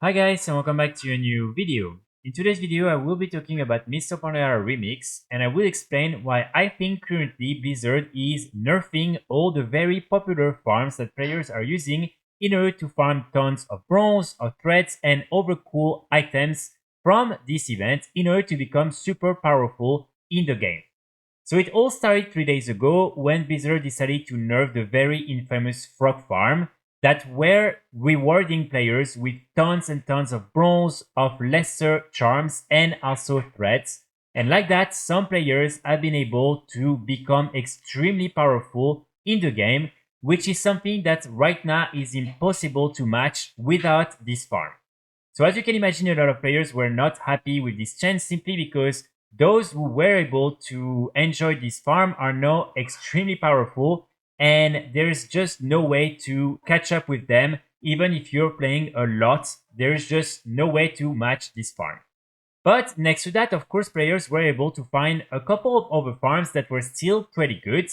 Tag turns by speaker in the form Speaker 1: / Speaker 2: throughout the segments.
Speaker 1: Hi guys and welcome back to a new video. In today's video I will be talking about Mist of Pandaria Remix and I will explain why I think currently Blizzard is nerfing all the very popular farms that players are using in order to farm tons of bronze, of threads and other cool items from this event in order to become super powerful in the game. So it all started 3 days ago when Blizzard decided to nerf the very infamous frog farm that were rewarding players with tons and tons of bronze, of lesser charms and also threats. And like that, some players have been able to become extremely powerful in the game, which is something that right now is impossible to match without this farm. So as you can imagine, a lot of players were not happy with this change simply because those who were able to enjoy this farm are now extremely powerful and there's just no way to catch up with them. Even if you're playing a lot, there's just no way to match this farm. But next to that, of course, players were able to find a couple of other farms that were still pretty good.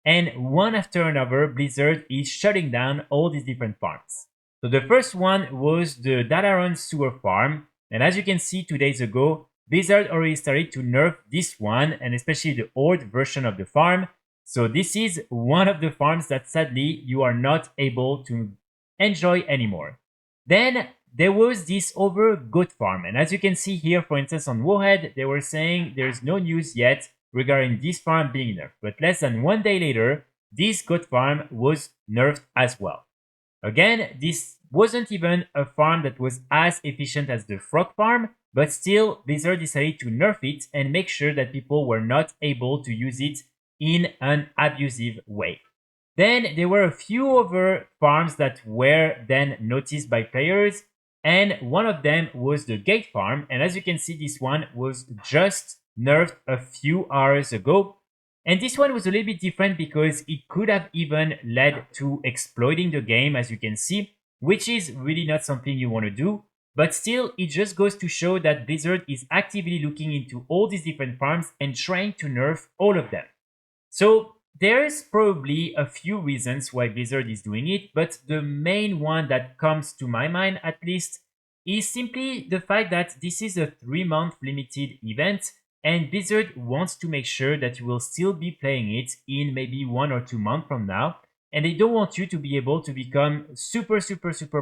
Speaker 1: And one after another, Blizzard is shutting down all these different farms. So the first one was the dalaran sewer farm. And as you can see 2 days ago, Blizzard already started to nerf this one, and especially the old version of the farm. So this is one of the farms that sadly you are not able to enjoy anymore. Then there was this other goat farm, and as you can see here, for instance on Warhead, they were saying there's no news yet regarding this farm being nerfed, but less than 1 day later, this goat farm was nerfed as well. Again, this wasn't even a farm that was as efficient as the frog farm, but still Blizzard decided to nerf it and make sure that people were not able to use it in an abusive way. Then there were a few other farms that were then noticed by players, and one of them was the gate farm. And as you can see, this one was just nerfed a few hours ago. And this one was a little bit different because it could have even led to exploiting the game, as you can see, which is really not something you want to do. But still, it just goes to show that Blizzard is actively looking into all these different farms and trying to nerf all of them. So there's probably a few reasons why Blizzard is doing it, but the main one that comes to my mind at least is simply the fact that this is a 3-month limited event and Blizzard wants to make sure that you will still be playing it in maybe 1 or 2 months from now. And they don't want you to be able to become super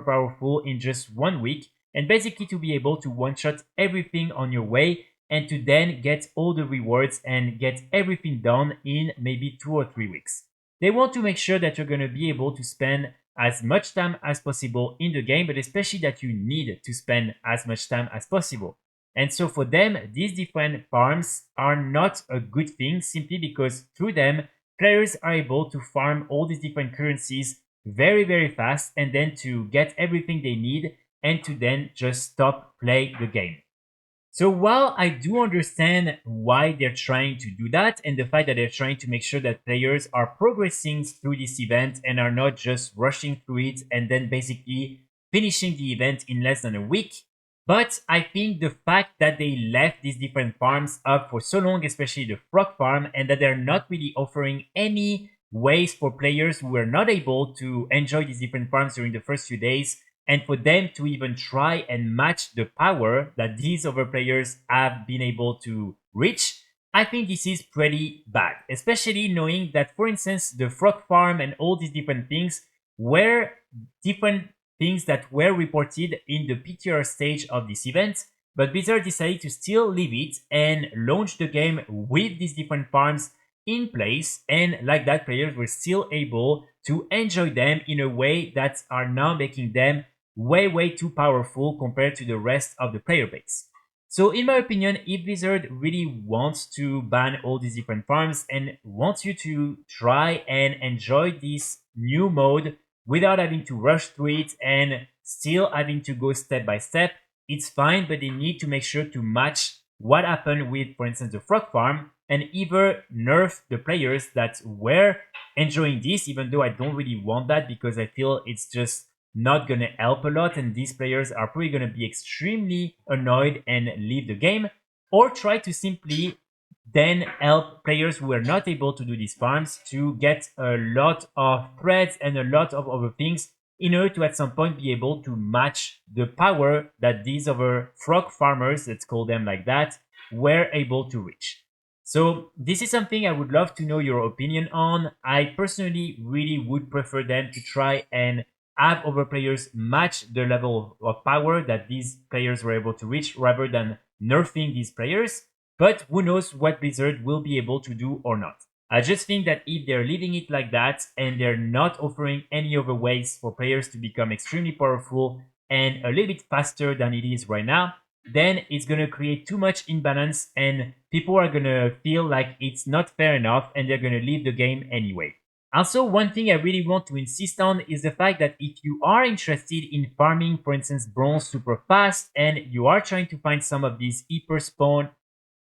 Speaker 1: powerful in just 1 week and basically to be able to one-shot everything on your way and to then get all the rewards and get everything done in maybe 2 or 3 weeks. They want to make sure that you're going to be able to spend as much time as possible in the game, but especially that you need to spend as much time as possible. And so for them, these different farms are not a good thing simply because through them, players are able to farm all these different currencies very fast and then to get everything they need and to then just stop playing the game. So while I do understand why they're trying to do that and the fact that they're trying to make sure that players are progressing through this event and are not just rushing through it and then basically finishing the event in less than a week, but I think the fact that they left these different farms up for so long, especially the frog farm, and that they're not really offering any ways for players who were not able to enjoy these different farms during the first few days, and for them to even try and match the power that these other players have been able to reach, I think this is pretty bad. Especially knowing that, for instance, the frog farm and all these different things were different things that were reported in the PTR stage of this event, but Blizzard decided to still leave it and launch the game with these different farms in place, and like that players were still able to enjoy them in a way that are now making them way too powerful compared to the rest of the player base. So in my opinion, if Blizzard really wants to ban all these different farms and wants you to try and enjoy this new mode without having to rush through it and still having to go step by step, it's fine, but they need to make sure to match what happened with, for instance, the frog farm and either nerf the players that were enjoying this, even though I don't really want that because I feel it's just not going to help a lot and these players are probably going to be extremely annoyed and leave the game, or try to simply then help players who are not able to do these farms to get a lot of threads and a lot of other things in order to at some point be able to match the power that these other frog farmers, let's call them like that, were able to reach. So this is something I would love to know your opinion on. I personally really would prefer them to try and have other players match the level of power that these players were able to reach rather than nerfing these players. But who knows what Blizzard will be able to do or not. I just think that if they're leaving it like that and they're not offering any other ways for players to become extremely powerful and a little bit faster than it is right now, then it's going to create too much imbalance and people are going to feel like it's not fair enough and they're going to leave the game anyway. Also, one thing I really want to insist on is the fact that if you are interested in farming, for instance, bronze super fast and you are trying to find some of these hyper spawn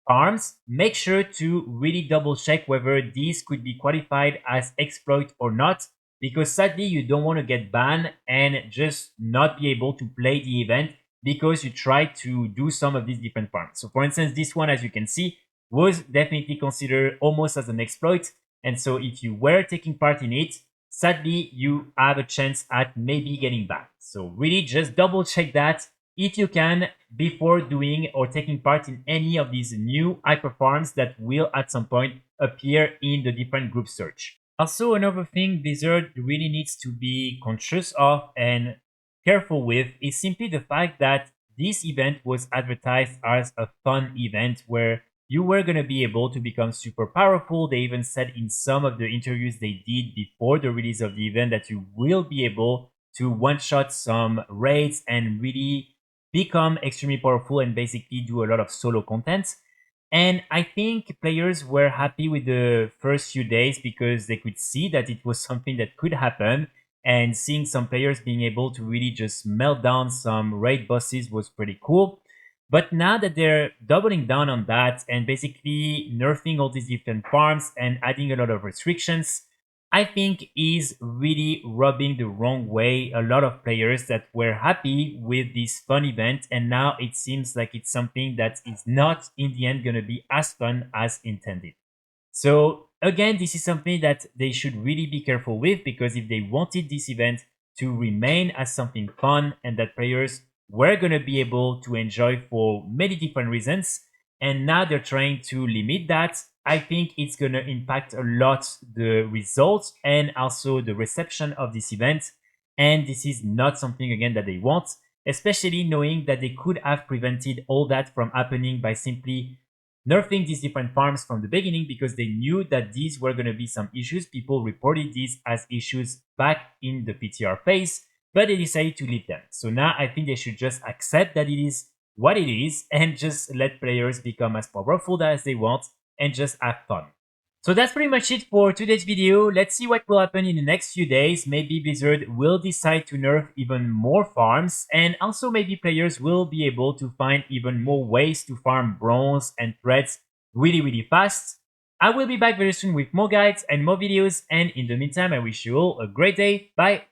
Speaker 1: farms, make sure to really double check whether these could be qualified as exploit or not, because sadly you don't want to get banned and just not be able to play the event because you tried to do some of these different farms. So for instance, this one, as you can see, was definitely considered almost as an exploit. And so if you were taking part in it, sadly, you have a chance at maybe getting banned. So really just double check that if you can before doing or taking part in any of these new hyper farms that will at some point appear in the different group search. Also, another thing Blizzard really needs to be conscious of and careful with is simply the fact that this event was advertised as a fun event where you were going to be able to become super powerful. They even said in some of the interviews they did before the release of the event that you will be able to one-shot some raids and really become extremely powerful and basically do a lot of solo content. And I think players were happy with the first few days because they could see that it was something that could happen. And seeing some players being able to really just melt down some raid bosses was pretty cool. But now that they're doubling down on that and basically nerfing all these different farms and adding a lot of restrictions, I think is really rubbing the wrong way a lot of players that were happy with this fun event, and now it seems like it's something that is not in the end going to be as fun as intended. So again, this is something that they should really be careful with, because if they wanted this event to remain as something fun and that players were going to be able to enjoy for many different reasons, and now they're trying to limit that, I think it's going to impact a lot the results and also the reception of this event. And this is not something, again, that they want, especially knowing that they could have prevented all that from happening by simply nerfing these different farms from the beginning, because they knew that these were going to be some issues. People reported these as issues back in the PTR phase, but they decided to leave them. So now I think they should just accept that it is what it is and just let players become as powerful as they want and just have fun. So that's pretty much it for today's video. Let's see what will happen in the next few days. Maybe Blizzard will decide to nerf even more farms, and also maybe players will be able to find even more ways to farm bronze and threads really fast. I will be back very soon with more guides and more videos, and in the meantime I wish you all a great day. Bye!